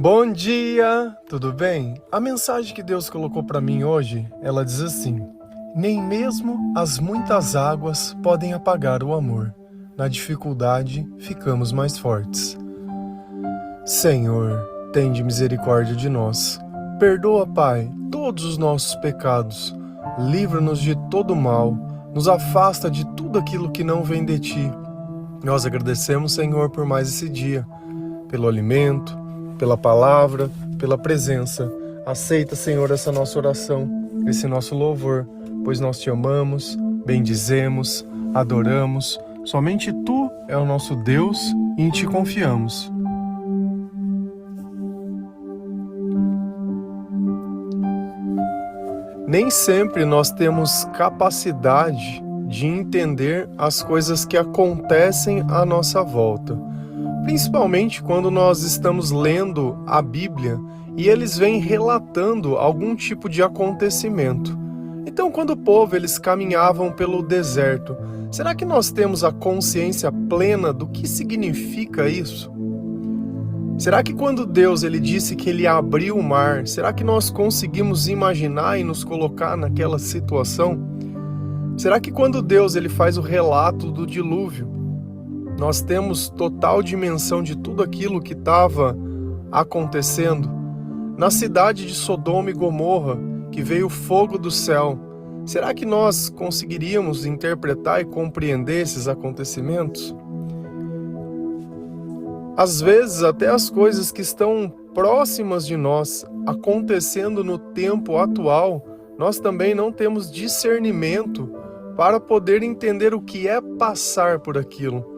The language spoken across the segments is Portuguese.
Bom dia, tudo bem? A mensagem que Deus colocou para mim hoje, ela diz assim: nem mesmo as muitas águas podem apagar o amor. Na dificuldade, ficamos mais fortes. Senhor, tende misericórdia de nós. Perdoa, Pai, todos os nossos pecados. Livra-nos de todo mal. Nos afasta de tudo aquilo que não vem de Ti. Nós agradecemos, Senhor, por mais esse dia, pelo alimento, pela palavra, pela presença. Aceita, Senhor, essa nossa oração, esse nosso louvor, pois nós Te amamos, bendizemos, adoramos. Somente Tu é o nosso Deus e em Ti confiamos. Nem sempre nós temos capacidade de entender as coisas que acontecem à nossa volta. Principalmente quando nós estamos lendo a Bíblia e eles vêm relatando algum tipo de acontecimento. Então, quando o povo eles caminhavam pelo deserto, será que nós temos a consciência plena do que significa isso? Será que quando Deus ele disse que ele abriu o mar, será que nós conseguimos imaginar e nos colocar naquela situação? Será que quando Deus ele faz o relato do dilúvio, nós temos total dimensão de tudo aquilo que estava acontecendo? Na cidade de Sodoma e Gomorra, que veio fogo do céu, será que nós conseguiríamos interpretar e compreender esses acontecimentos? Às vezes, até as coisas que estão próximas de nós, acontecendo no tempo atual, nós também não temos discernimento para poder entender o que é passar por aquilo.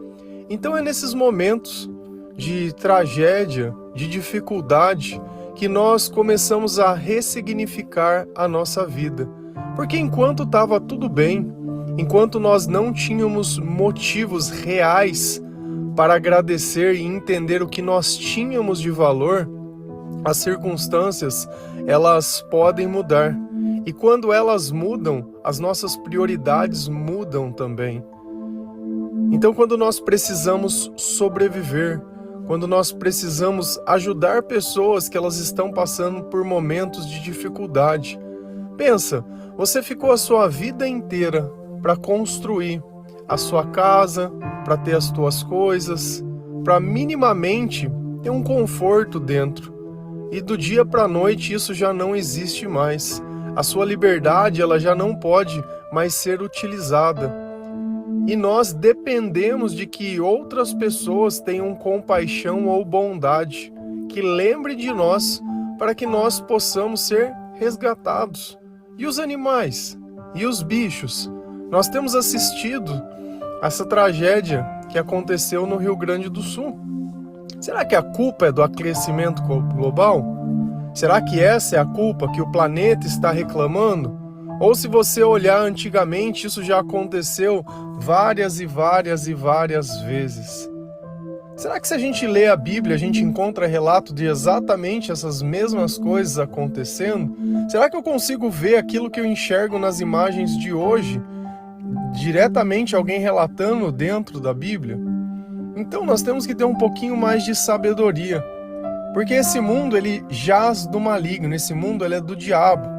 Então é nesses momentos de tragédia, de dificuldade, que nós começamos a ressignificar a nossa vida. Porque enquanto estava tudo bem, enquanto nós não tínhamos motivos reais para agradecer e entender o que nós tínhamos de valor, as circunstâncias, elas podem mudar. E quando elas mudam, as nossas prioridades mudam também. Então, quando nós precisamos sobreviver, quando nós precisamos ajudar pessoas que elas estão passando por momentos de dificuldade, pensa, você ficou a sua vida inteira para construir a sua casa, para ter as tuas coisas, para minimamente ter um conforto dentro. E do dia para a noite isso já não existe mais. A sua liberdade ela já não pode mais ser utilizada. E nós dependemos de que outras pessoas tenham compaixão ou bondade, que lembrem de nós para que nós possamos ser resgatados. E os animais? E os bichos? Nós temos assistido essa tragédia que aconteceu no Rio Grande do Sul. Será que a culpa é do aquecimento global? Será que essa é a culpa que o planeta está reclamando? Ou se você olhar antigamente, isso já aconteceu várias e várias e várias vezes. Será que se a gente lê a Bíblia, a gente encontra relato de exatamente essas mesmas coisas acontecendo? Será que eu consigo ver aquilo que eu enxergo nas imagens de hoje, diretamente alguém relatando dentro da Bíblia? Então nós temos que ter um pouquinho mais de sabedoria, porque esse mundo ele jaz do maligno, esse mundo ele é do diabo.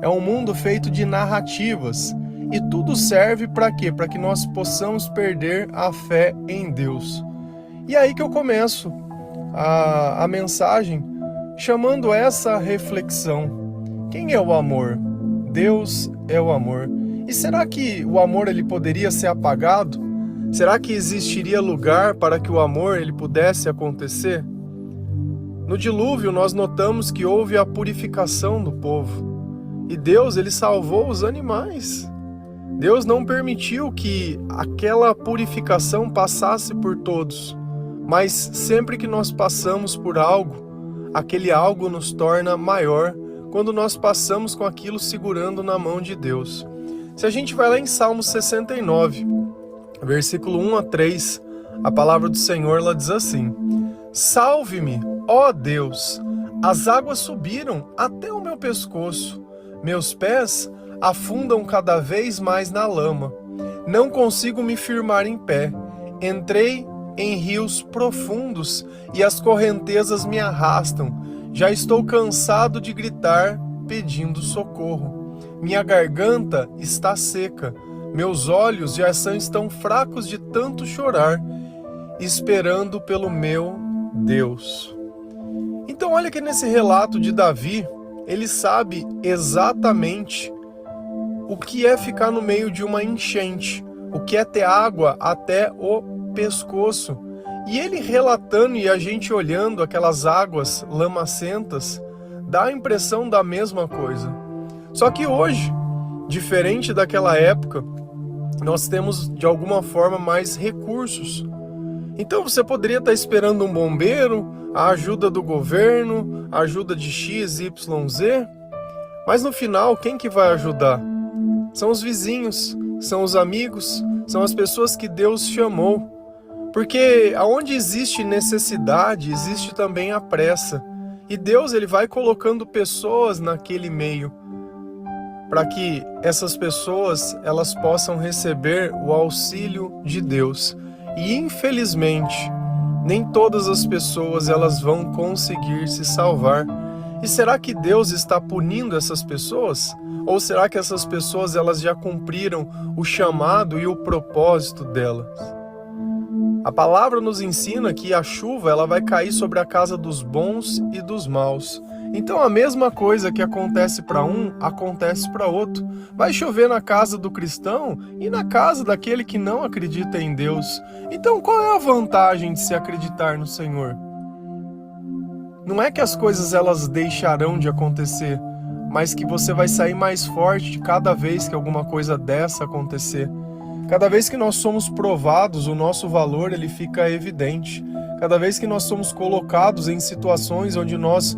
É um mundo feito de narrativas. E tudo serve para quê? Para que nós possamos perder a fé em Deus. E aí que eu começo a mensagem chamando essa reflexão. Quem é o amor? Deus é o amor. E será que o amor ele poderia ser apagado? Será que existiria lugar para que o amor ele pudesse acontecer? No dilúvio nós notamos que houve a purificação do povo. E Deus, ele salvou os animais. Deus não permitiu que aquela purificação passasse por todos. Mas sempre que nós passamos por algo, aquele algo nos torna maior quando nós passamos com aquilo segurando na mão de Deus. Se a gente vai lá em Salmo 69, versículo 1 a 3, a palavra do Senhor ela diz assim: salve-me, ó Deus, as águas subiram até o meu pescoço. Meus pés afundam cada vez mais na lama. Não consigo me firmar em pé. Entrei em rios profundos e as correntezas me arrastam. Já estou cansado de gritar, pedindo socorro. Minha garganta está seca, meus olhos já estão fracos de tanto chorar, esperando pelo meu Deus. Então olha que nesse relato de Davi, ele sabe exatamente o que é ficar no meio de uma enchente, o que é ter água até o pescoço. E ele relatando e a gente olhando aquelas águas lamacentas, dá a impressão da mesma coisa. Só que hoje, diferente daquela época, nós temos de alguma forma mais recursos. Então você poderia estar esperando um bombeiro, a ajuda do governo, a ajuda de X, Y, Z, mas no final quem que vai ajudar? São os vizinhos, são os amigos, são as pessoas que Deus chamou. Porque aonde existe necessidade, existe também a pressa. E Deus ele vai colocando pessoas naquele meio, para que essas pessoas elas possam receber o auxílio de Deus. E infelizmente, nem todas as pessoas elas vão conseguir se salvar. E será que Deus está punindo essas pessoas? Ou será que essas pessoas elas já cumpriram o chamado e o propósito delas? A palavra nos ensina que a chuva ela vai cair sobre a casa dos bons e dos maus. Então a mesma coisa que acontece para um, acontece para outro. Vai chover na casa do cristão e na casa daquele que não acredita em Deus. Então qual é a vantagem de se acreditar no Senhor? Não é que as coisas elas deixarão de acontecer, mas que você vai sair mais forte de cada vez que alguma coisa dessa acontecer. Cada vez que nós somos provados, o nosso valor ele fica evidente. Cada vez que nós somos colocados em situações onde nós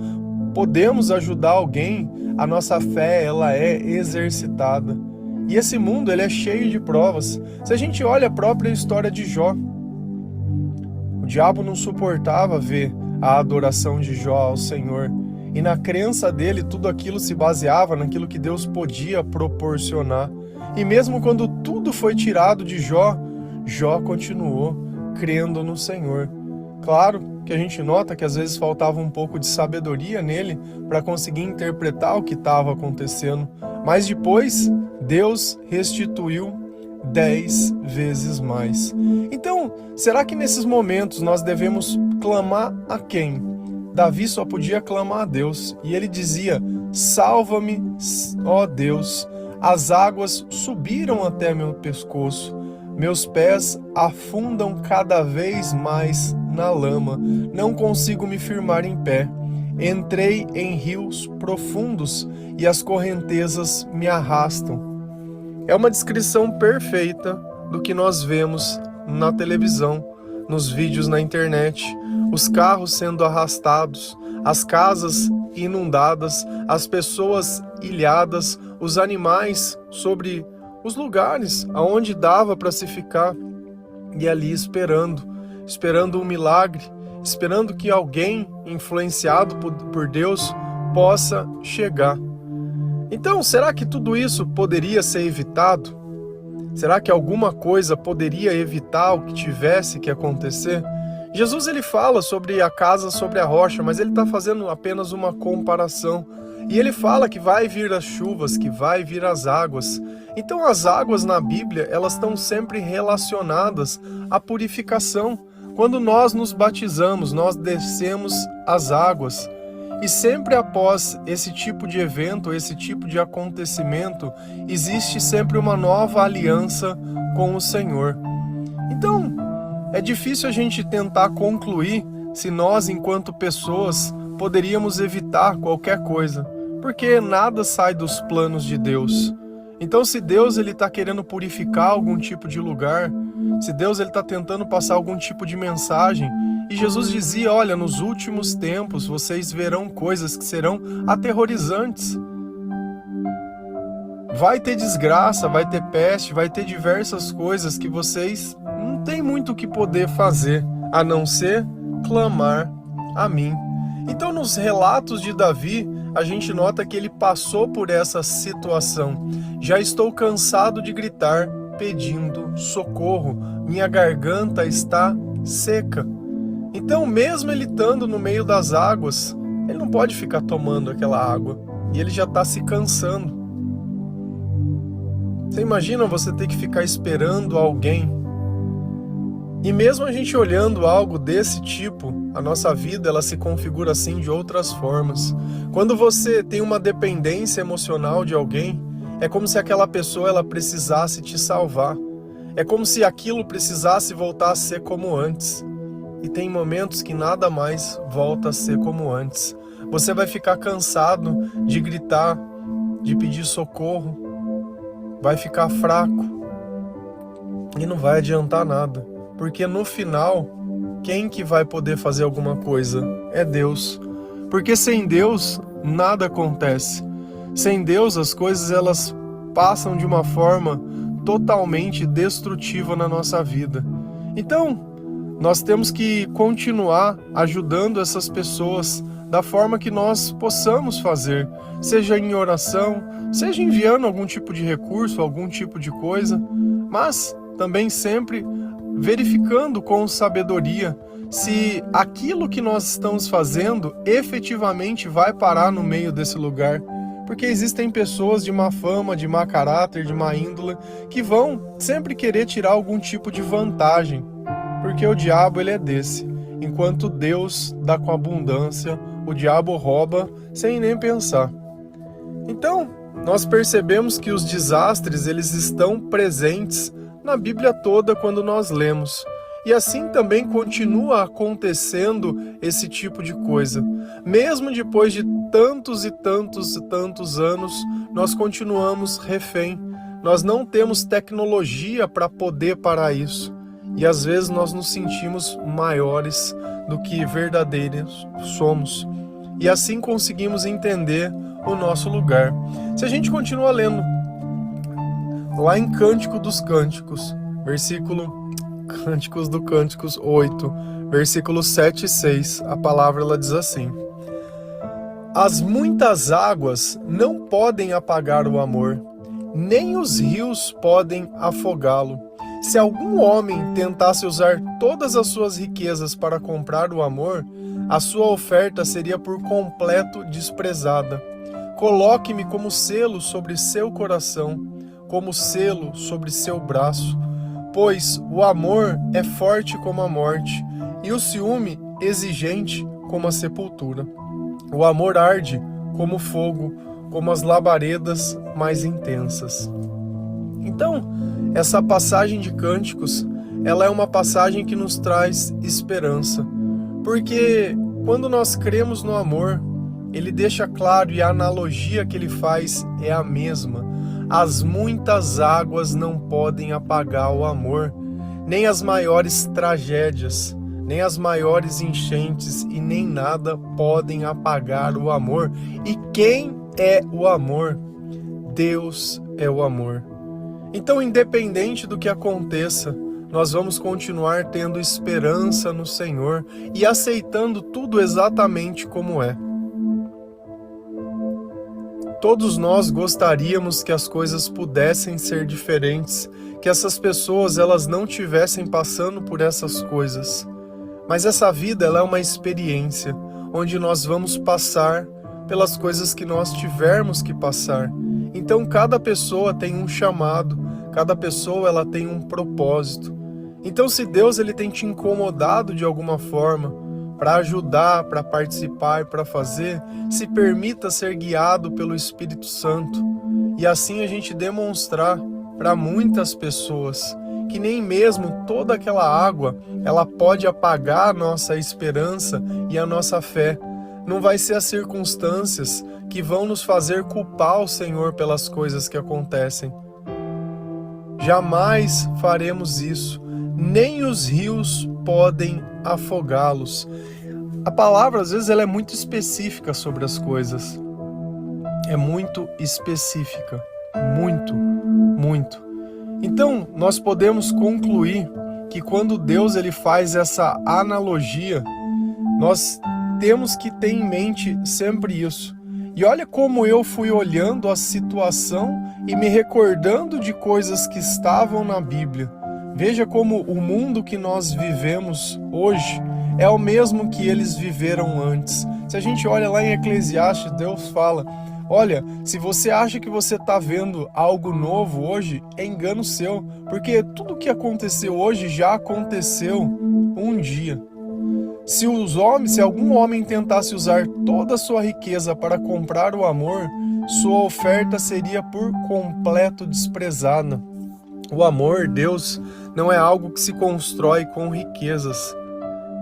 podemos ajudar alguém, a nossa fé ela é exercitada. E esse mundo ele é cheio de provas. Se a gente olha a própria história de Jó, o diabo não suportava ver a adoração de Jó ao Senhor. E na crença dele, tudo aquilo se baseava naquilo que Deus podia proporcionar. E mesmo quando tudo foi tirado de Jó, Jó continuou crendo no Senhor. Claro que a gente nota que às vezes faltava um pouco de sabedoria nele para conseguir interpretar o que estava acontecendo. Mas depois, Deus restituiu 10 vezes mais. Então, será que nesses momentos nós devemos clamar a quem? Davi só podia clamar a Deus, e ele dizia: salva-me, ó Deus, as águas subiram até meu pescoço, meus pés afundam cada vez mais na lama, não consigo me firmar em pé. Entrei em rios profundos e as correntezas me arrastam. É uma descrição perfeita do que nós vemos na televisão, nos vídeos na internet, os carros sendo arrastados, as casas inundadas, as pessoas ilhadas, os animais sobre os lugares aonde dava para se ficar, e ali esperando um milagre, esperando que alguém influenciado por Deus possa chegar. Então, será que tudo isso poderia ser evitado? Será que alguma coisa poderia evitar o que tivesse que acontecer? Jesus ele fala sobre a casa sobre a rocha, mas ele está fazendo apenas uma comparação. E ele fala que vai vir as chuvas, que vai vir as águas. Então as águas na Bíblia, elas estão sempre relacionadas à purificação. Quando nós nos batizamos, nós descemos as águas. E sempre após esse tipo de evento, esse tipo de acontecimento, existe sempre uma nova aliança com o Senhor. Então, é difícil a gente tentar concluir se nós, enquanto pessoas, poderíamos evitar qualquer coisa, porque nada sai dos planos de Deus. Então, se Deus está querendo purificar algum tipo de lugar, se Deus está tentando passar algum tipo de mensagem, e Jesus dizia, olha, nos últimos tempos vocês verão coisas que serão aterrorizantes. Vai ter desgraça, vai ter peste, vai ter diversas coisas que vocês não têm muito o que poder fazer, a não ser clamar a mim. Então, nos relatos de Davi, a gente nota que ele passou por essa situação. Já estou cansado de gritar, pedindo socorro. Minha garganta está seca. Então, mesmo ele estando no meio das águas, ele não pode ficar tomando aquela água. E ele já está se cansando. Você imagina você ter que ficar esperando alguém? E mesmo a gente olhando algo desse tipo, a nossa vida ela se configura assim de outras formas. Quando você tem uma dependência emocional de alguém, é como se aquela pessoa ela precisasse te salvar. É como se aquilo precisasse voltar a ser como antes. E tem momentos que nada mais volta a ser como antes. Você vai ficar cansado de gritar, de pedir socorro, vai ficar fraco e não vai adiantar nada. Porque no final, quem que vai poder fazer alguma coisa? É Deus. Porque sem Deus, nada acontece. Sem Deus, as coisas elas passam de uma forma totalmente destrutiva na nossa vida. Então, nós temos que continuar ajudando essas pessoas da forma que nós possamos fazer, seja em oração, seja enviando algum tipo de recurso, algum tipo de coisa, mas também sempre verificando com sabedoria se aquilo que nós estamos fazendo efetivamente vai parar no meio desse lugar. Porque existem pessoas de má fama, de má caráter, de má índole, que vão sempre querer tirar algum tipo de vantagem. Porque o diabo ele é desse. Enquanto Deus dá com abundância, o diabo rouba sem nem pensar. Então, nós percebemos que os desastres eles estão presentes na Bíblia toda quando nós lemos. E assim também continua acontecendo esse tipo de coisa. Mesmo depois de tantos e tantos e tantos anos, nós continuamos refém. Nós não temos tecnologia para poder parar isso. E às vezes nós nos sentimos maiores do que verdadeiros somos. E assim conseguimos entender o nosso lugar. Se a gente continua lendo, lá em Cântico dos Cânticos, Cânticos do Cânticos 8, versículos 7 e 6, a palavra ela diz assim: As muitas águas não podem apagar o amor, nem os rios podem afogá-lo. Se algum homem tentasse usar todas as suas riquezas para comprar o amor, a sua oferta seria por completo desprezada. Coloque-me como selo sobre seu coração, como selo sobre seu braço, pois o amor é forte como a morte, e o ciúme exigente como a sepultura. O amor arde como fogo, como as labaredas mais intensas. Então, essa passagem de Cânticos, ela é uma passagem que nos traz esperança, porque quando nós cremos no amor, ele deixa claro e a analogia que ele faz é a mesma. As muitas águas não podem apagar o amor, nem as maiores tragédias, nem as maiores enchentes e nem nada podem apagar o amor. E quem é o amor? Deus é o amor. Então, independente do que aconteça, nós vamos continuar tendo esperança no Senhor e aceitando tudo exatamente como é. Todos nós gostaríamos que as coisas pudessem ser diferentes, que essas pessoas elas não tivessem passando por essas coisas. Mas essa vida ela é uma experiência, onde nós vamos passar pelas coisas que nós tivermos que passar. Então cada pessoa tem um chamado, cada pessoa ela tem um propósito. Então se Deus ele tem te incomodado de alguma forma, para ajudar, para participar, para fazer, se permita ser guiado pelo Espírito Santo. E assim a gente demonstrar para muitas pessoas que nem mesmo toda aquela água, ela pode apagar a nossa esperança e a nossa fé. Não vai ser as circunstâncias que vão nos fazer culpar o Senhor pelas coisas que acontecem. Jamais faremos isso. Nem os rios podem afogá-los. A palavra, às vezes, ela é muito específica sobre as coisas. É muito específica. Muito, muito. Então, nós podemos concluir que quando Deus ele faz essa analogia, nós temos que ter em mente sempre isso. E olha como eu fui olhando a situação e me recordando de coisas que estavam na Bíblia, Veja como o mundo que nós vivemos hoje é o mesmo que eles viveram antes. Se a gente olha lá em Eclesiastes, Deus fala: olha, se você acha que você está vendo algo novo hoje, é engano seu, porque tudo que aconteceu hoje já aconteceu um dia. Se algum homem tentasse usar toda a sua riqueza para comprar o amor, sua oferta seria por completo desprezada. O amor, Deus, não é algo que se constrói com riquezas.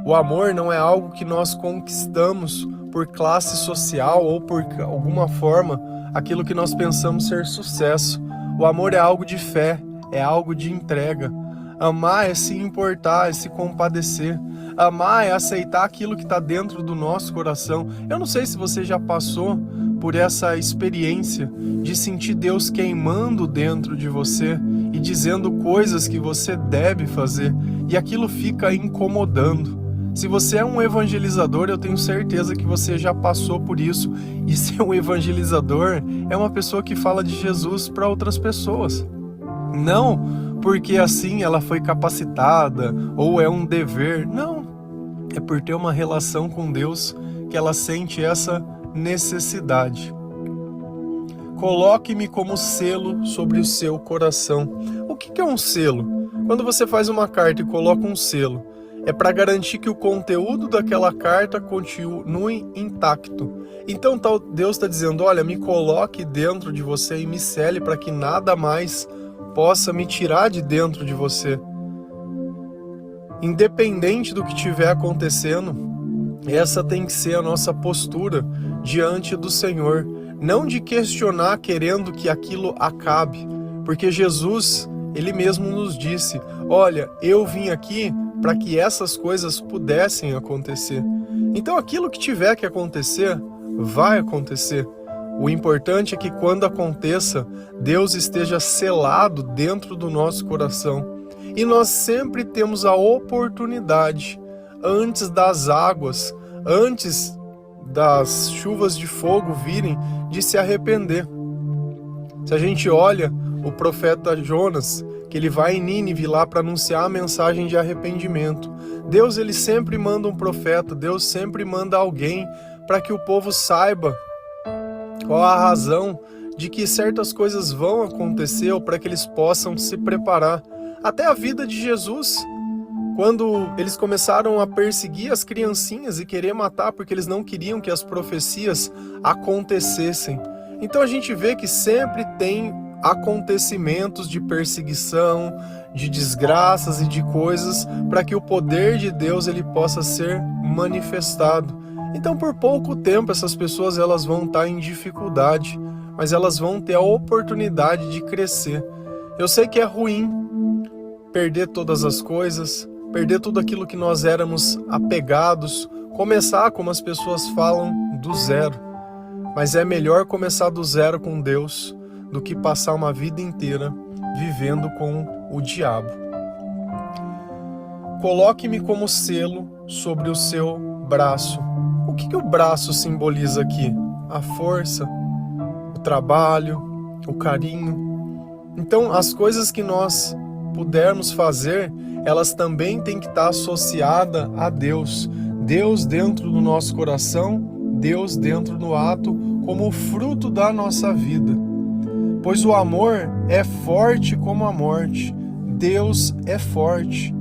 O amor não é algo que nós conquistamos por classe social ou por alguma forma, aquilo que nós pensamos ser sucesso. O amor é algo de fé, é algo de entrega. Amar é se importar, é se compadecer. Amar é aceitar aquilo que está dentro do nosso coração. Eu não sei se você já passou por essa experiência de sentir Deus queimando dentro de você e dizendo coisas que você deve fazer, e aquilo fica incomodando. Se você é um evangelizador, eu tenho certeza que você já passou por isso. E ser um evangelizador é uma pessoa que fala de Jesus para outras pessoas. Não porque assim ela foi capacitada ou é um dever. Não. É por ter uma relação com Deus que ela sente essa necessidade. Coloque-me como selo sobre o seu coração. O que é um selo? Quando você faz uma carta e coloca um selo, é para garantir que o conteúdo daquela carta continue intacto. Então Deus está dizendo: olha, me coloque dentro de você e me cele para que nada mais possa me tirar de dentro de você. Independente do que estiver acontecendo, essa tem que ser a nossa postura diante do Senhor. Não de questionar querendo que aquilo acabe, porque Jesus, Ele mesmo nos disse: olha, eu vim aqui para que essas coisas pudessem acontecer. Então aquilo que tiver que acontecer, vai acontecer. O importante é que quando aconteça, Deus esteja selado dentro do nosso coração. E nós sempre temos a oportunidade, antes das águas, antes das chuvas de fogo virem, de se arrepender. Se a gente olha o profeta Jonas, que ele vai em Nínive lá para anunciar a mensagem de arrependimento. Deus, ele sempre manda um profeta, Deus sempre manda alguém para que o povo saiba qual a razão de que certas coisas vão acontecer ou para que eles possam se preparar. Até a vida de Jesus, quando eles começaram a perseguir as criancinhas e querer matar porque eles não queriam que as profecias acontecessem. Então a gente vê que sempre tem acontecimentos de perseguição, de desgraças e de coisas para que o poder de Deus ele possa ser manifestado. Então por pouco tempo essas pessoas elas vão estar em dificuldade, mas elas vão ter a oportunidade de crescer. Eu sei que é ruim perder todas as coisas, perder tudo aquilo que nós éramos apegados, começar, como as pessoas falam, do zero. Mas é melhor começar do zero com Deus do que passar uma vida inteira vivendo com o diabo. Coloque-me como selo sobre o seu braço. O que o braço simboliza aqui? A força, o trabalho, o carinho. Então, as coisas que nós pudermos fazer, elas também têm que estar associadas a Deus. Deus dentro do nosso coração, Deus dentro do ato, como fruto da nossa vida. Pois o amor é forte como a morte. Deus é forte.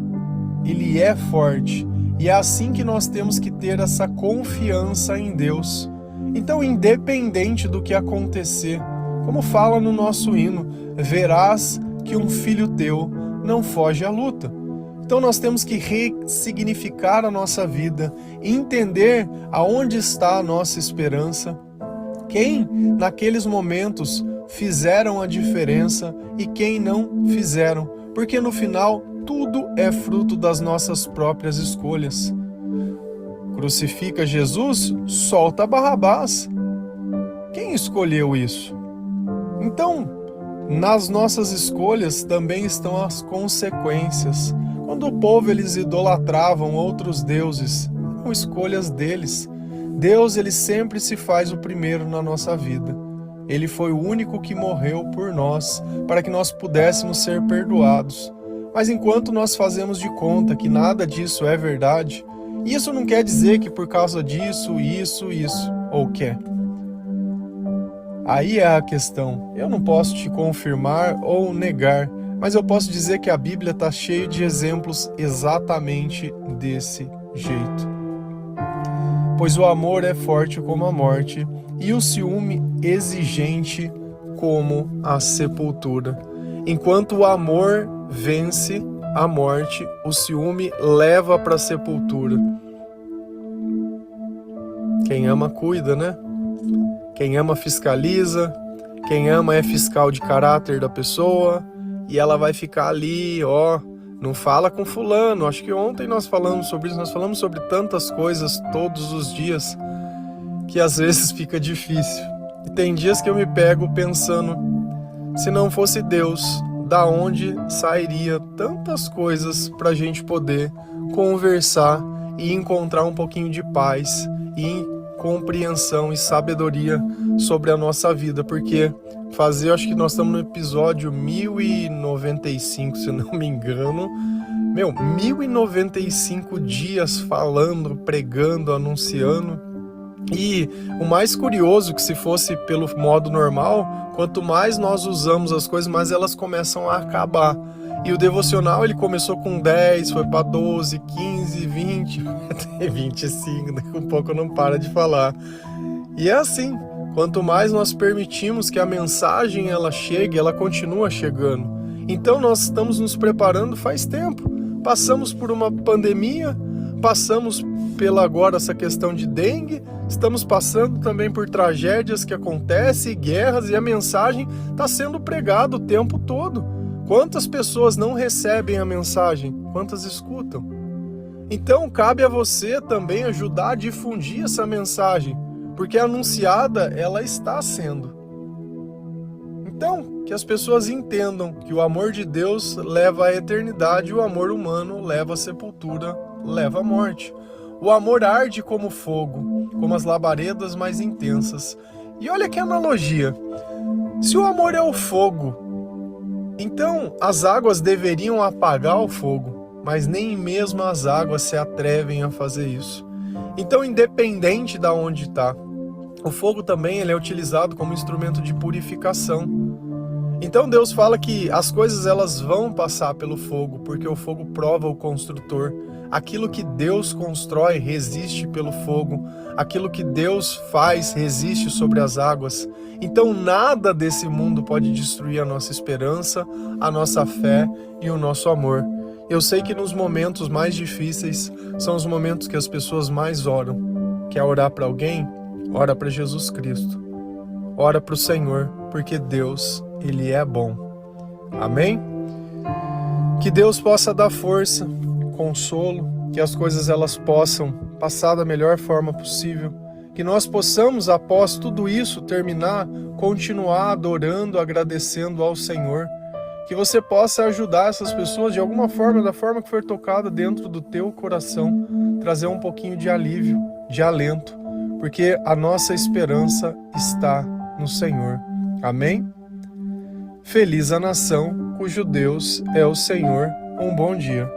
Ele é forte. E é assim que nós temos que ter essa confiança em Deus. Então, independente do que acontecer, como fala no nosso hino, verás que um filho teu não foge à luta. Então nós temos que ressignificar a nossa vida, entender aonde está a nossa esperança, quem naqueles momentos fizeram a diferença e quem não fizeram, porque no final tudo é fruto das nossas próprias escolhas. Crucifica Jesus, solta Barrabás. Quem escolheu isso? Então, nas nossas escolhas também estão as consequências. Quando o povo eles idolatravam outros deuses, eram escolhas deles. Deus ele sempre se faz o primeiro na nossa vida. Ele foi o único que morreu por nós, para que nós pudéssemos ser perdoados. Mas enquanto nós fazemos de conta que nada disso é verdade, isso não quer dizer que por causa disso, isso, ou quer. Aí é a questão. Eu não posso te confirmar ou negar, mas eu posso dizer que a Bíblia está cheia de exemplos exatamente desse jeito. Pois o amor é forte como a morte, e o ciúme exigente como a sepultura. Enquanto o amor vence a morte, o ciúme leva para a sepultura. Quem ama cuida, né? Quem ama fiscaliza, quem ama é fiscal de caráter da pessoa, e ela vai ficar ali, não fala com fulano. Acho que ontem nós falamos sobre isso, nós falamos sobre tantas coisas todos os dias, que às vezes fica difícil. E tem dias que eu me pego pensando, se não fosse Deus, da onde sairia tantas coisas para a gente poder conversar e encontrar um pouquinho de paz e compreensão e sabedoria sobre a nossa vida, porque acho que nós estamos no episódio 1095, se não me engano, 1095 dias falando, pregando, anunciando. E o mais curioso que se fosse pelo modo normal, quanto mais nós usamos as coisas, mais elas começam a acabar. E o devocional ele começou com 10, foi para 12, 15, 20, até 25, daqui a pouco não para de falar. E é assim, quanto mais nós permitimos que a mensagem ela chegue, ela continua chegando. Então nós estamos nos preparando faz tempo. Passamos por uma pandemia, passamos pela agora essa questão de dengue, estamos passando também por tragédias que acontecem, guerras, e a mensagem está sendo pregada o tempo todo. Quantas pessoas não recebem a mensagem? Quantas escutam? Então, cabe a você também ajudar a difundir essa mensagem, porque anunciada ela está sendo. Então, que as pessoas entendam que o amor de Deus leva à eternidade e o amor humano leva à sepultura, leva à morte. O amor arde como fogo, como as labaredas mais intensas. E olha que analogia. Se o amor é o fogo, então as águas deveriam apagar o fogo, mas nem mesmo as águas se atrevem a fazer isso. Então, independente de onde está, o fogo também ele é utilizado como instrumento de purificação. Então Deus fala que as coisas elas vão passar pelo fogo, porque o fogo prova o construtor. Aquilo que Deus constrói resiste pelo fogo. Aquilo que Deus faz resiste sobre as águas. Então nada desse mundo pode destruir a nossa esperança, a nossa fé e o nosso amor. Eu sei que nos momentos mais difíceis são os momentos que as pessoas mais oram. Quer orar para alguém? Ora para Jesus Cristo. Ora para o Senhor, porque Deus, Ele é bom. Amém? Que Deus possa dar força, consolo, que as coisas elas possam passar da melhor forma possível, que nós possamos, após tudo isso terminar, continuar adorando, agradecendo ao Senhor, que você possa ajudar essas pessoas de alguma forma, da forma que for tocada dentro do teu coração, trazer um pouquinho de alívio, de alento, porque a nossa esperança está no Senhor. Amém? Feliz a nação cujo Deus é o Senhor. Um bom dia.